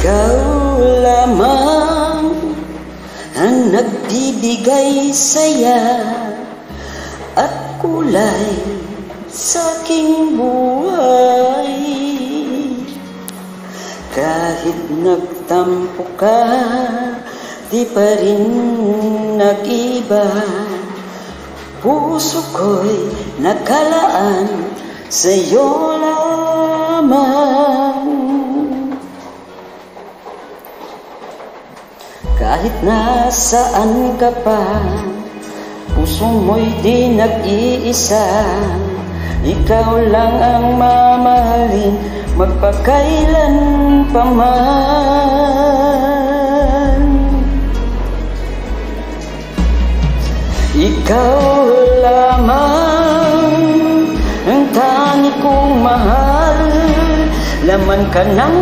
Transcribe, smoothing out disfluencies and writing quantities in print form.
Ikaw lamang ang nagbibigay saya at kulay sa aking buhay. Kahit nagtampo ka, di pa rin nag-iba. Puso ko'y nakalaan sa'yo lamang. Kahit nasaan ka pa, puso mo'y di nag-iisa. Ikaw lang ang mamahalin, magpakailan pa man. Ikaw lamang ang tangi kong mahal, laman ka ng